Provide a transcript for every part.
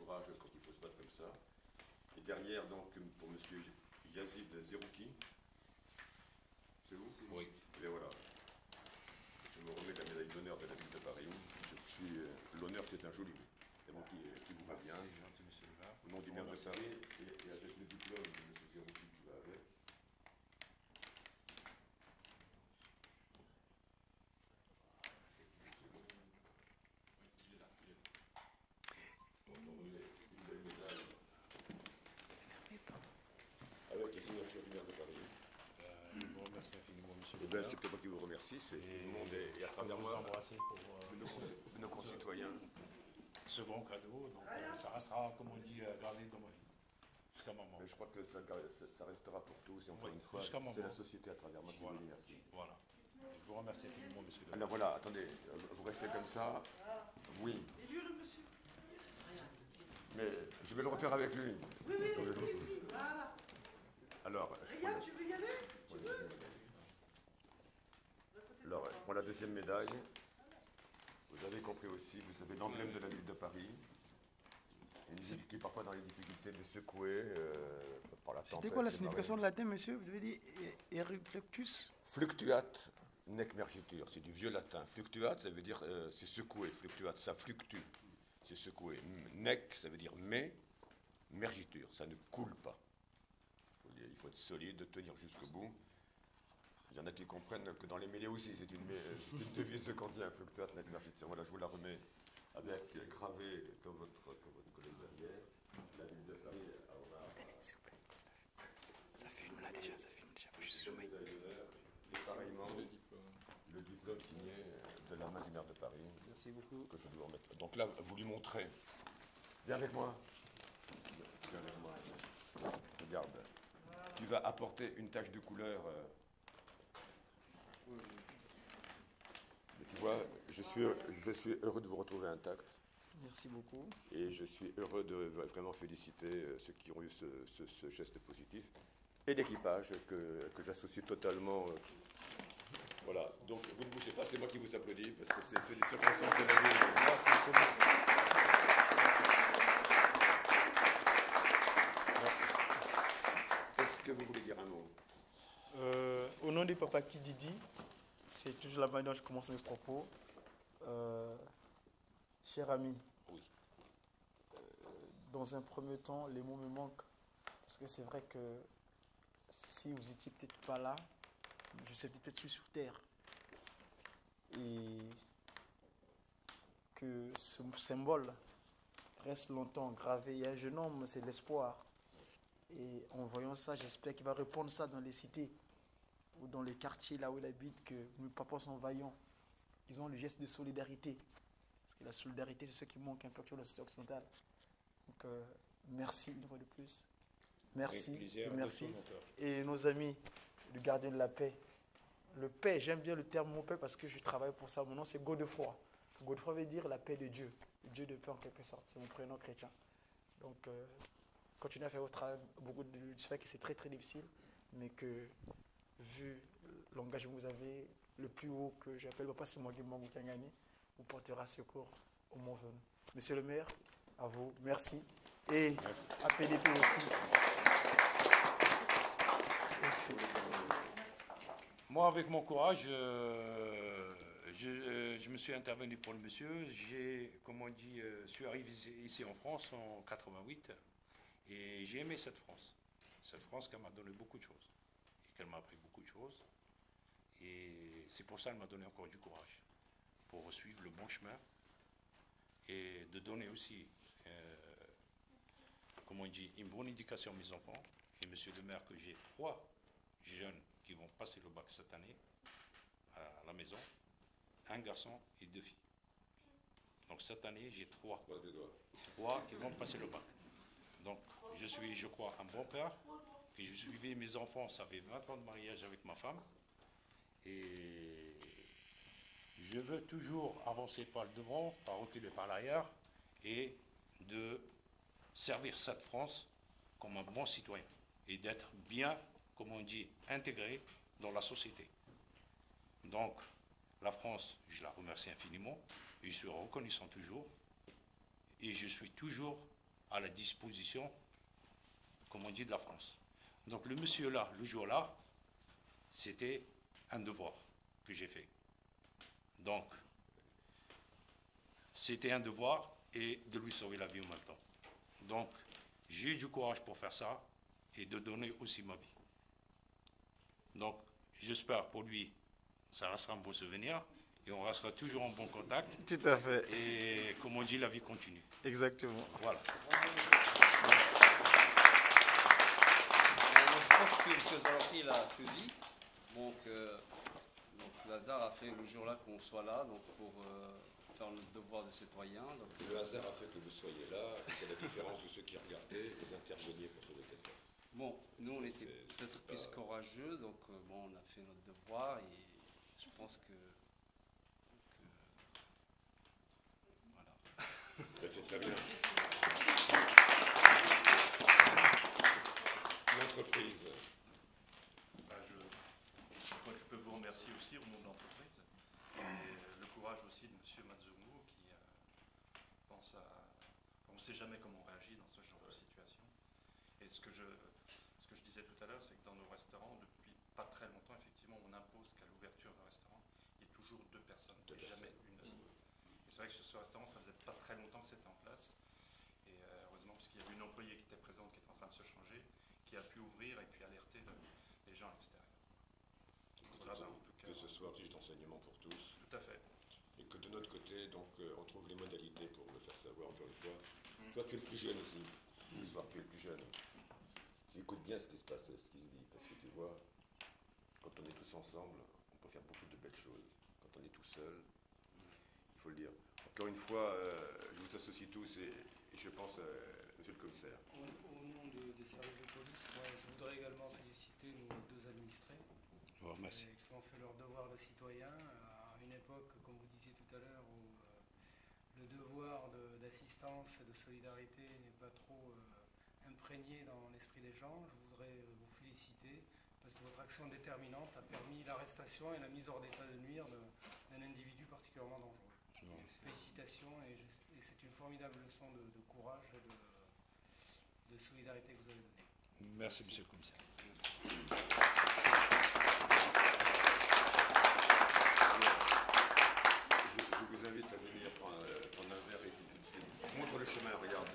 courage quand il faut se battre comme ça. Et derrière, donc, pour monsieur Yazid Zerouki. C'est vous? Oui. Et voilà. Je me remets la médaille d'honneur de la ville de Paris. L'honneur, c'est un joli mot. C'est bon qui vous va bien. C'est gentil, monsieur le maire. Au nom du maire de Paris et avec le diplôme de monsieur Zerouki qui va avec. Avec la signature du maire de Paris. Je vous remercie infiniment, monsieur Eh le bien, maire. c'est pas moi qui vous remercie, c'est tout le monde et à Je travers peux vous moi, embrasser pour nos concitoyens. ce grand cadeau. Donc, ça restera, comme on dit, gravé dans ma vie. Jusqu'à maman. Mais je crois que ça restera pour tous et encore une fois, jusqu'à c'est la maman. société à travers moi qui vous Voilà. remercie. Voilà. Je vous remercie infiniment, monsieur le maire. Alors voilà, attendez, vous restez comme ça. Oui. Mais je vais le refaire avec lui. Oui, voilà. Alors, Regarde, tu veux y aller? alors, je prends la deuxième médaille. Vous avez compris aussi, vous avez l'emblème de la ville de Paris. Une ville qui est parfois dans les difficultés de secouer par la tempête. C'était quoi la les signification de marées. latin, monsieur? Vous avez dit eriflectus? Fluctuat nec mergitur, c'est du vieux latin. Fluctuat, ça veut dire c'est secoué. Fluctuat, ça fluctue, c'est secoué. Nec, ça veut dire mais. Mergitur, ça ne coule pas. Il faut être solide, tenir jusqu'au bout. Il y en a qui comprennent que dans les mêlées aussi, c'est une devise qu'on dit, un fluctuat nec mergitur. Voilà, je vous la remets avec gravé comme votre collègue derrière. La ville de Paris, S'il vous plaît. Ça filme là déjà, ça filme déjà. Faut juste zoomer. et pareillement, le diplôme signé de la main du maire de Paris. Merci beaucoup. Que je dois remettre. Donc là, vous lui montrez. Viens avec moi. Viens avec moi. Regarde. Tu vas apporter une tache de couleur. Mais tu vois, je suis heureux de vous retrouver intact. Merci beaucoup. Et je suis heureux de vraiment féliciter ceux qui ont eu ce geste positif. Et l'équipage que j'associe totalement. Voilà. Donc vous ne bougez pas, c'est moi qui vous applaudis parce que c'est des circonstances de la vie. Est-ce que vous voulez dire un mot? Au nom du papa Kididi, c'est toujours la manière dont je commence mes propos. Cher ami, Oui. dans un premier temps, les mots me manquent. Parce que c'est vrai que si vous n'étiez peut-être pas là, je serais peut-être sur terre. Et que ce symbole reste longtemps gravé. Il y a un jeune homme, c'est l'espoir. Et en voyant ça, j'espère qu'il va répondre ça dans les cités ou dans les quartiers là où il habite, que nos papas sont vaillants. Ils ont le geste de solidarité. Parce que la solidarité, c'est ce qui manque un peu sur la société occidentale. Donc, merci une fois de plus. Merci et merci. Et nos amis, le gardien de la paix. Le paix, j'aime bien le terme mon paix parce que je travaille pour ça. Mon nom, c'est Godefroy. Godefroy veut dire la paix de Dieu. Le Dieu de paix en quelque sorte. C'est mon prénom chrétien. Donc, continuez à faire votre travail. Je sais que c'est très très difficile, mais que vu l'engagement que vous avez, le plus haut que j'appelle, Papa Simon Guimangou Kangani, vous portera secours au moment venu. Monsieur le maire, à vous, merci. Et à PDP aussi. Merci. Moi, avec mon courage, je me suis intervenu pour le monsieur. Comme on dit, je suis arrivé ici en France en 88 et j'ai aimé cette France. Cette France qui m'a donné beaucoup de choses et qu'elle m'a appris beaucoup de choses. Et c'est pour ça qu'elle m'a donné encore du courage pour suivre le bon chemin et de donner aussi, comme on dit, une bonne éducation à mes enfants. Et monsieur le maire, que j'ai 3 jeunes qui vont passer le bac cette année à la maison, un garçon et 2 filles. Donc cette année, j'ai 3 qui vont passer le bac. Donc je suis, je crois, un bon père, que je suivais mes enfants, ça fait 20 ans de mariage avec ma femme, et je veux toujours avancer par le devant, pas reculer par l'arrière, et de servir cette France comme un bon citoyen, et d'être bien, comme on dit, intégré dans la société. Donc, la France, je la remercie infiniment, je suis reconnaissant toujours, et je suis toujours à la disposition, comme on dit, de la France. Donc le monsieur là, le jour-là, c'était un devoir que j'ai fait. Donc, c'était un devoir et de lui sauver la vie en même temps. Donc, j'ai eu du courage pour faire ça et de donner aussi ma vie. Donc, j'espère pour lui, ça restera un beau souvenir et on restera toujours en bon contact. Tout à fait. Et comme on dit, la vie continue. Exactement. Voilà. Je pense que M. Zarafi l'a tout dit. Donc Lazare a fait le jour-là qu'on soit là donc pour faire notre devoir de citoyen. Donc, Le hasard a fait que vous soyez là, c'est la différence de ceux qui regardaient, vous interveniez pour sauver quelqu'un. bon, nous on était peut-être c'est plus pas- courageux, donc bon, on a fait notre devoir et je pense que voilà. Ben, c'est très bien. L'entreprise. Je crois que je peux vous remercier aussi au nom de l'entreprise et le courage aussi de M. Mazzumo qui, je pense, on ne sait jamais comment on réagit dans ce genre de situation. Et ce que je disais tout à l'heure, c'est que dans nos restaurants, depuis pas très longtemps, effectivement, on impose qu'à l'ouverture d'un restaurant, il y ait toujours 2 personnes, et jamais une. Et c'est vrai que sur ce restaurant, ça faisait pas très longtemps que c'était en place. Et heureusement, puisqu'il y avait une employée qui était présente, qui était en train de se changer, qui a pu ouvrir et puis alerter les gens à l'extérieur. Voilà, ben, en tout cas, Que ce soit riche d'enseignement pour tous. tout à fait. Et que de notre côté, donc, on trouve les modalités pour le faire savoir, encore une fois. Toi, tu es le plus jeune ici. Ce soir, tu es le plus jeune. Tu écoutes bien ce qui se passe, ce qui se dit, parce que tu vois, quand on est tous ensemble, on peut faire beaucoup de belles choses. Quand on est tout seul, il faut le dire. Encore une fois, je vous associe tous et je pense, monsieur le commissaire. Au nom des services de police, moi, je voudrais également féliciter nos 2 administrés Bon, merci. qui ont fait leur devoir de citoyen à une époque, comme vous disiez tout à l'heure, où le devoir d'assistance et de solidarité n'est pas trop imprégné dans l'esprit des gens. Je voudrais vous féliciter parce que votre action déterminante a permis l'arrestation et la mise hors d'état de nuire d'un individu particulièrement dangereux. Félicitations et c'est une formidable leçon de courage et de solidarité que vous avez donnée. Merci, monsieur le commissaire. Je vous invite à venir prendre un verre et montre le chemin, regarde.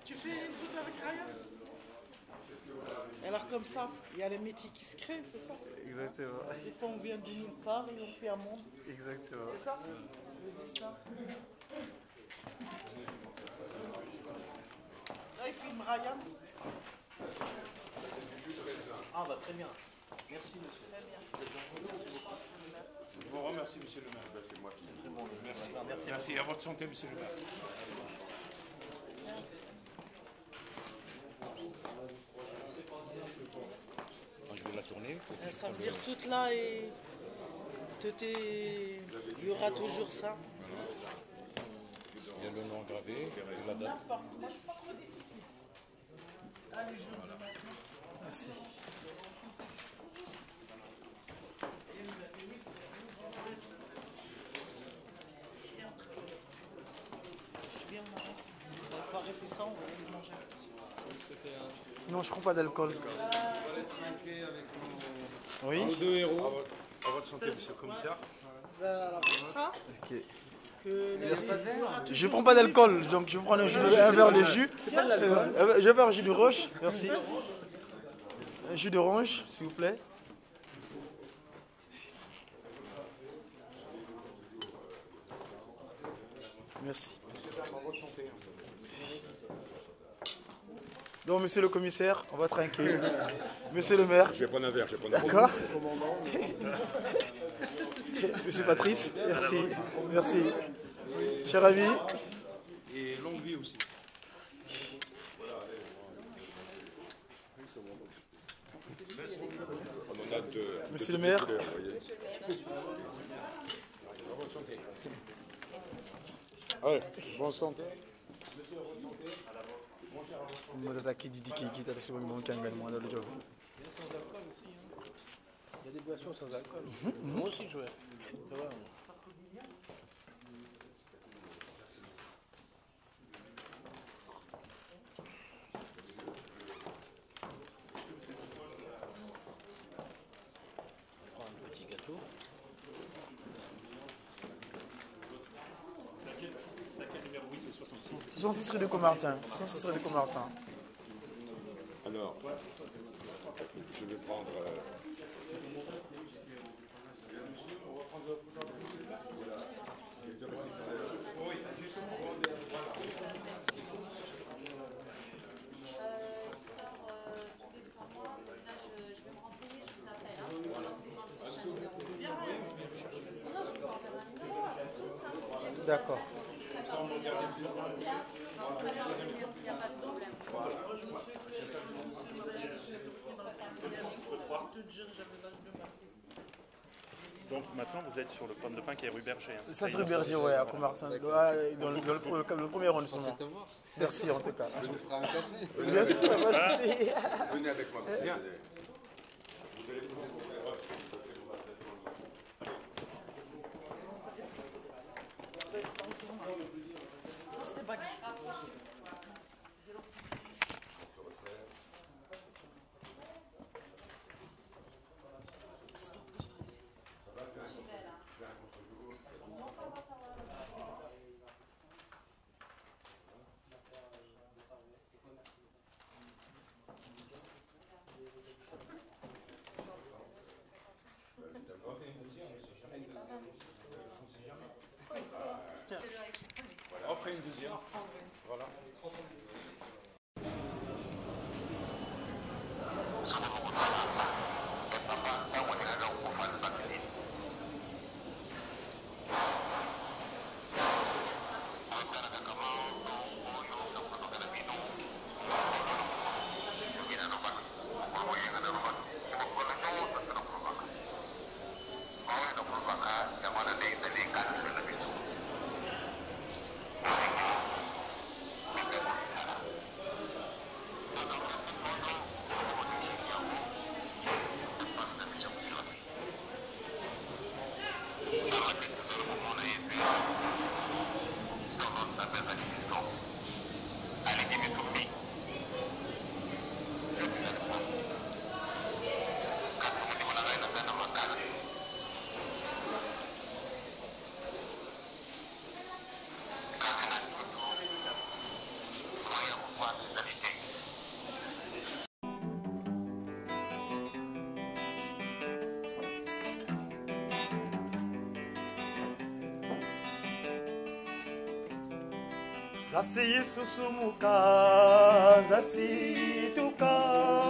Tu fais une photo avec Ryan? Alors comme ça, il y a les métiers qui se créent, c'est ça? Exactement. Des fois on vient de nulle part et on fait un monde. Exactement. C'est ça le destin. Là il filme Ryan. Ah bah très bien. Merci monsieur. Je vous remercie, monsieur le maire. Ben, c'est moi qui. Merci. Merci. À votre santé, monsieur le maire. Je vais la tourner. Ça veut dire toute là et il y aura toujours ça. Il y a le nom gravé et la date. Merci. Bien, on arrête. Il faut arrêter ça, on va aller manger. Non, je prends pas d'alcool. On va aller trinquer avec nos Oui. 2 héros. À votre santé, monsieur le commissaire. Alors, on fera Ok. que Merci. il y aura toujours Je prends pas d'alcool, donc je prends un verre de jus. Je vais faire un jus de roche. Merci. Un jus d'orange, s'il vous plaît. Merci. Donc, monsieur le commissaire, on va trinquer. Monsieur le maire, Je vais prendre un verre, je vais prendre un verre. d'accord. Monsieur Patrice, merci. Merci. Cher ami, Et longue vie aussi. On en a deux. monsieur le maire. Couleurs, vous voyez. À votre santé. Allez, bonne santé. Mwadada kididi kiki tata sibo ngi mo kangal mo dalu jofu. sans alcool aussi. Hein. Il y a des boissons sans alcool. Moi aussi, je vais. Tu vois. Je prends un petit gâteau. C'est à quel numéro? Oui, c'est 66. 66 rue de Comartin. 66 rue de Comartin. Alors, je vais prendre. D'accord. Donc maintenant, vous êtes sur le pomme de pin qui est rue Berger. Hein. Ça c'est rue Berger, ouais, à Comartin. Dans le premier arrondissement. Merci en tout cas. Je vous ferai un café. Bien sûr, pas de souci. Venez avec moi. Viens. Après une deuxième. Voilà. Nzasi susumuka, nzasi tuka.